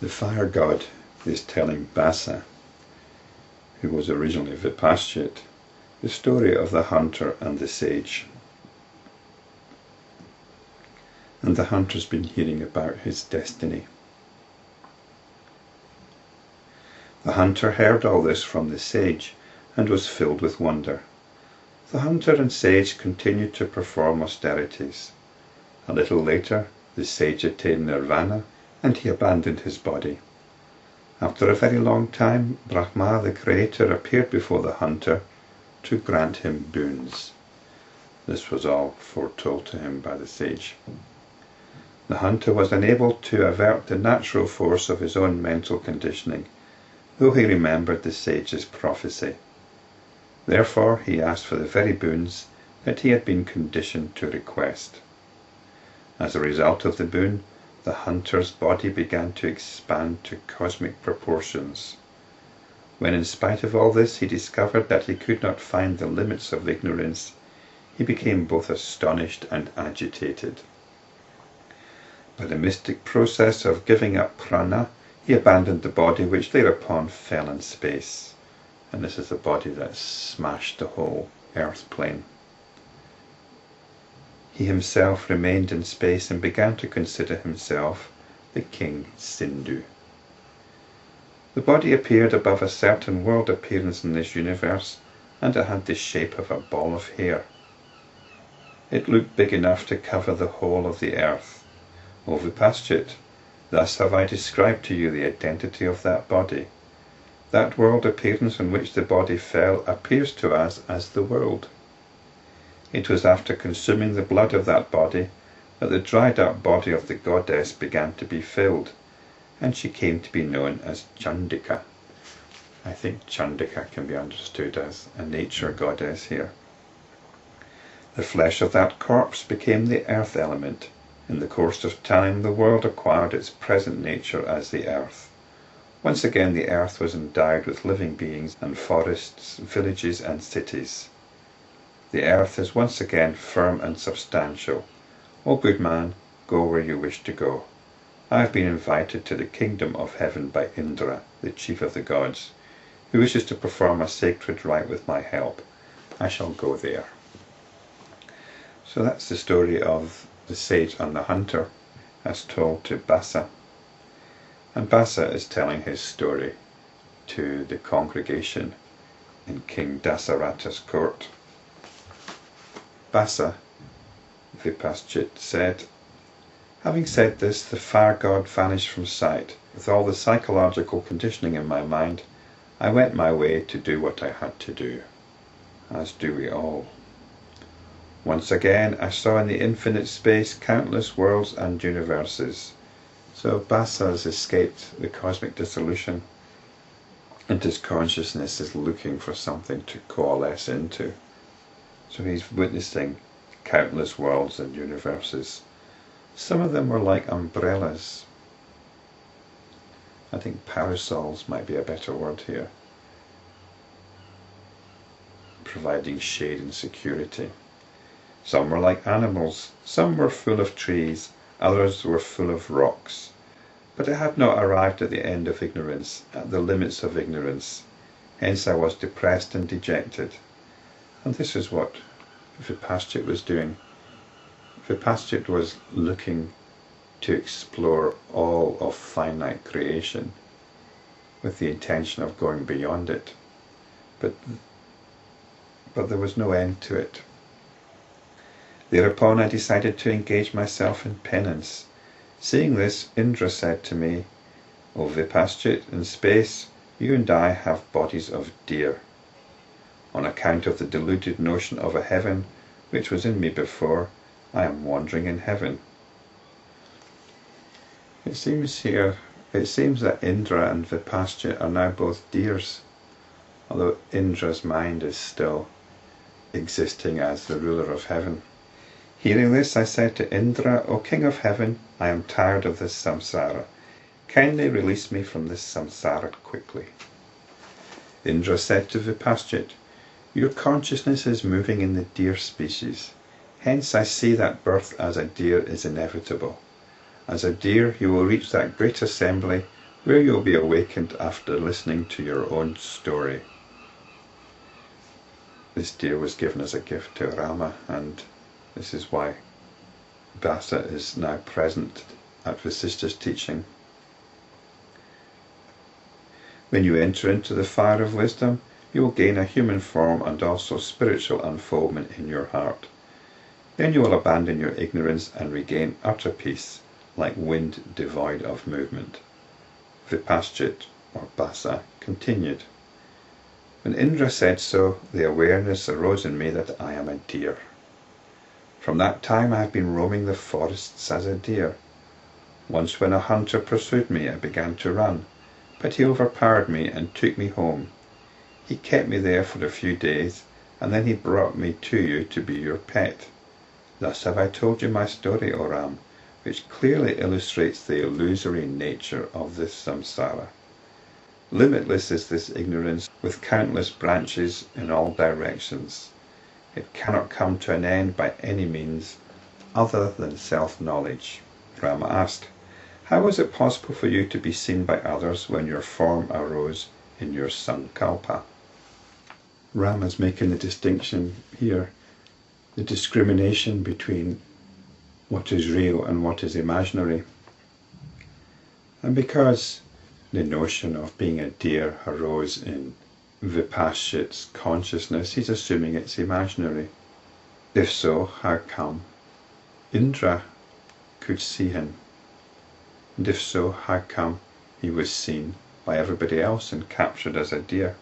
The fire god is telling Bhasa, who was originally Vispashchit, the story of the hunter and the sage. And the hunter's been hearing about his destiny. The hunter heard all this from the sage and was filled with wonder. The hunter and sage continued to perform austerities. A little later, the sage attained Nirvana and he abandoned his body. After a very long time, Brahma, the creator, appeared before the hunter to grant him boons. This was all foretold to him by the sage. The hunter was unable to avert the natural force of his own mental conditioning, though he remembered the sage's prophecy. Therefore he asked for the very boons that he had been conditioned to request. As a result of the boon, the hunter's body began to expand to cosmic proportions. When in spite of all this he discovered that he could not find the limits of ignorance, he became both astonished and agitated. By the mystic process of giving up prana, he abandoned the body, which thereupon fell in space. And this is the body that smashed the whole earth plane. He himself remained in space and began to consider himself the King Sindhu. The body appeared above a certain world appearance in this universe, and it had the shape of a ball of hair. It looked big enough to cover the whole of the earth. O Vispashchit, thus have I described to you the identity of that body. That world appearance on which the body fell appears to us as the world. It was after consuming the blood of that body that the dried up body of the goddess began to be filled, and she came to be known as Chandika. I think Chandika can be understood as a nature goddess here. The flesh of that corpse became the earth element. In the course of time, the world acquired its present nature as the earth. Once again, the earth was endowed with living beings and forests, villages and cities. The earth is once again firm and substantial. O good man, go where you wish to go. I have been invited to the kingdom of heaven by Indra, the chief of the gods, who wishes to perform a sacred rite with my help. I shall go there. So that's the story of the sage and the hunter, as told to Bhasa. And Bhasa is telling his story to the congregation in King Dasaratha's court. Bhasa, Vispashchit, said, having said this, the fire god vanished from sight. With all the psychological conditioning in my mind, I went my way to do what I had to do, as do we all. Once again, I saw in the infinite space countless worlds and universes. So Bhasa has escaped the cosmic dissolution, and his consciousness is looking for something to coalesce into. So he's witnessing countless worlds and universes. Some of them were like umbrellas. I think parasols might be a better word here, providing shade and security. Some were like animals, some were full of trees, others were full of rocks. But I had not arrived at the end of ignorance, at the limits of ignorance. Hence I was depressed and dejected. And this is what Vispashchit was doing. Vispashchit was looking to explore all of finite creation with the intention of going beyond it. But there was no end to it. Thereupon I decided to engage myself in penance. Seeing this, Indra said to me, O Vispashchit, in space you and I have bodies of deer. On account of the deluded notion of a heaven which was in me before, I am wandering in heaven. It seems that Indra and Vispashchit are now both deers, although Indra's mind is still existing as the ruler of heaven. Hearing this, I said to Indra, O King of Heaven, I am tired of this samsara. Kindly release me from this samsara quickly. Indra said to Vispashchit, your consciousness is moving in the deer species. Hence I see that birth as a deer is inevitable. As a deer you will reach that great assembly where you'll be awakened after listening to your own story. This deer was given as a gift to Rama, and this is why Bhasa is now present at Vasishta's teaching. When you enter into the fire of wisdom, you will gain a human form and also spiritual unfoldment in your heart. Then you will abandon your ignorance and regain utter peace, like wind devoid of movement. Vispashchit, or Bhasa, continued. When Indra said so, the awareness arose in me that I am a deer. From that time I have been roaming the forests as a deer. Once when a hunter pursued me, I began to run, but he overpowered me and took me home. He kept me there for a few days, and then he brought me to you to be your pet. Thus have I told you my story, O Ram, which clearly illustrates the illusory nature of this samsara. Limitless is this ignorance, with countless branches in all directions. It cannot come to an end by any means other than self-knowledge. Brahma asked, how was it possible for you to be seen by others when your form arose in your sankalpa? Rama is making the distinction here, the discrimination between what is real and what is imaginary. And because the notion of being a deer arose in Vispashchit's consciousness, he's assuming it's imaginary. If so, how come Indra could see him? And if so, how come he was seen by everybody else and captured as a deer?